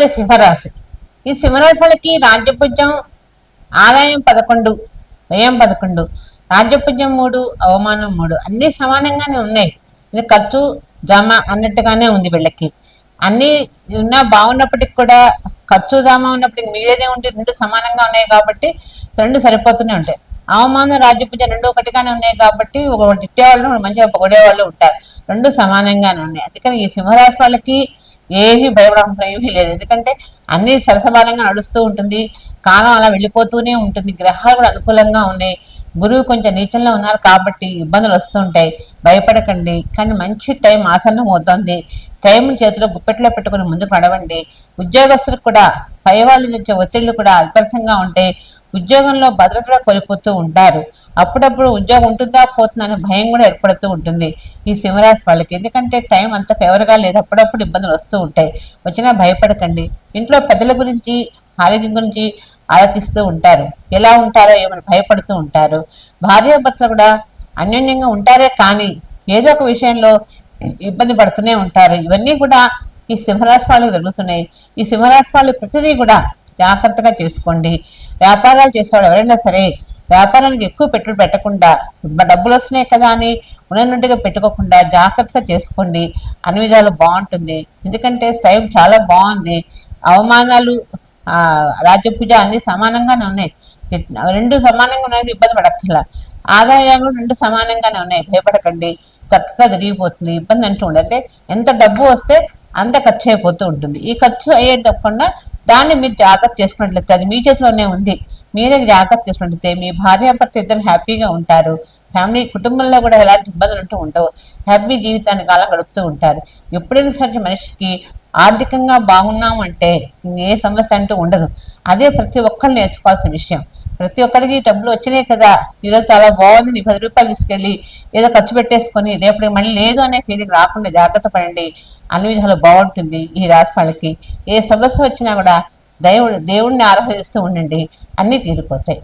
తదుపరి సింహరాశి. ఈ సింహరాశి వాళ్ళకి రాజ్యపుజ్యం ఆదాయం 11, వ్యయం 11, రాజ్యపుజ్యం 3, అవమానం 3, అన్ని సమానంగానే ఉన్నాయి. ఇది ఖర్చు జమ అన్నట్టుగానే ఉంది వీళ్ళకి. అన్ని ఉన్నా బాగున్నప్పటికి కూడా ఖర్చు జమ ఉన్నప్పటికి మిగిలేదే ఉంటే రెండు సమానంగా ఉన్నాయి కాబట్టి రెండు సరిపోతూనే ఉంటాయి. అవమానం రాజ్యపుజ్యం రెండు ఒకటిగానే ఉన్నాయి కాబట్టి ఒకటి తిట్టేవాళ్ళు మంచిగా పొగడేవాళ్ళు ఉంటారు. రెండు సమానంగానే ఉన్నాయి. అందుకని ఈ సింహరాశి వాళ్ళకి ఏమీ భయపడాల్సిన ఏమీ లేదు. ఎందుకంటే అన్ని సరసమానంగా నడుస్తూ ఉంటుంది. కాలం అలా వెళ్ళిపోతూనే ఉంటుంది. గ్రహాలు కూడా అనుకూలంగా ఉన్నాయి. గురువు కొంచెం నీచంలో ఉన్నారు కాబట్టి ఇబ్బందులు వస్తుంటాయి. భయపడకండి. కానీ మంచి టైం ఆసన్నం అవుతుంది. టైం చేతిలో గుప్పెట్లో పెట్టుకుని ముందుకు నడవండి. ఉద్యోగస్తులకు కూడా పై వాళ్ళ నుంచి ఒత్తిళ్లు కూడా అల్పంగా ఉంటాయి. ఉద్యోగంలో భద్రత కోల్పోతూ ఉంటారు. అప్పుడప్పుడు ఉద్యోగం ఉంటుందా పోతుందనే భయం కూడా ఏర్పడుతూ ఉంటుంది ఈ సింహరాశి వాళ్ళకి. ఎందుకంటే టైం అంత ఫేవర్గా లేదు. అప్పుడప్పుడు ఇబ్బందులు వస్తూ ఉంటాయి. వచ్చినా భయపడకండి. ఇంట్లో పెద్దల గురించి ఆరోగ్యం గురించి ఆలోచిస్తూ ఉంటారు. ఎలా ఉంటారో ఏమని భయపడుతూ ఉంటారు. భార్యాభర్తలు కూడా అన్యోన్యంగా ఉంటారే కానీ ఏదో ఒక విషయంలో ఇబ్బంది పడుతూనే ఉంటారు. ఇవన్నీ కూడా ఈ సింహరాశి వాళ్ళకి జరుగుతున్నాయి. ఈ సింహరాశి వాళ్ళు ప్రతిదీ కూడా జాగ్రత్తగా చేసుకోండి. వ్యాపారాలు చేసేవాళ్ళు ఎవరైనా సరే వ్యాపారానికి ఎక్కువ పెట్టుబడి పెట్టకుండా డబ్బులు వస్తున్నాయి కదా అని ఉన్నట్టుగా పెట్టుకోకుండా జాగ్రత్తగా చేసుకోండి. అన్ని విధాలు బాగుంటుంది. ఎందుకంటే టైం చాలా బాగుంది. అవమానాలు రాజ్యపూజ అన్ని సమానంగానే ఉన్నాయి. రెండు సమానంగా ఉన్నాయి. ఇబ్బంది పడక్కర్లా. ఆదాయాలు రెండు సమానంగానే ఉన్నాయి. భయపడకండి. చక్కగా జరిగిపోతుంది. ఇబ్బంది అంటూ ఉండదు. అంటే ఎంత డబ్బు వస్తే అంత ఖర్చు అయిపోతూ ఉంటుంది. ఈ ఖర్చు అయ్యే తప్పకుండా దాన్ని మీరు జాగ్రత్త చేసుకున్నట్లయితే అది మీ చేతిలోనే ఉంది. మీరే జాగ్రత్త చేసుకున్నట్లయితే మీ భార్యాభర్త ఇద్దరు హ్యాపీగా ఉంటారు. ఫ్యామిలీ కుటుంబంలో కూడా ఎలాంటి ఇబ్బందులు ఉంటూ ఉండవు. హ్యాపీ జీవితాన్ని కాలం గడుపుతూ ఉంటారు. ఎప్పుడైనా సరే మనిషికి ఆర్థికంగా బాగున్నాము అంటే ఏ సమస్య అంటూ ఉండదు. అదే ప్రతి ఒక్కరు నేర్చుకోవాల్సిన విషయం. ప్రతి ఒక్కరికి డబ్బులు వచ్చినాయి కదా, ఈరోజు చాలా బాగుంది, నీ 10 రూపాయలు తీసుకెళ్ళి ఏదో ఖర్చు పెట్టేసుకొని రేపటికి మళ్ళీ లేదు అనే ఫీలింగ్ రాకుండా జాగ్రత్త పడండి. అన్ని విధాలు బాగుంటుంది. ఈ రాశి వాళ్ళకి ఏ సమస్య వచ్చినా కూడా దేవుడిని ఆరాధిస్తూ ఉండండి. అన్నీ తీరిపోతాయి.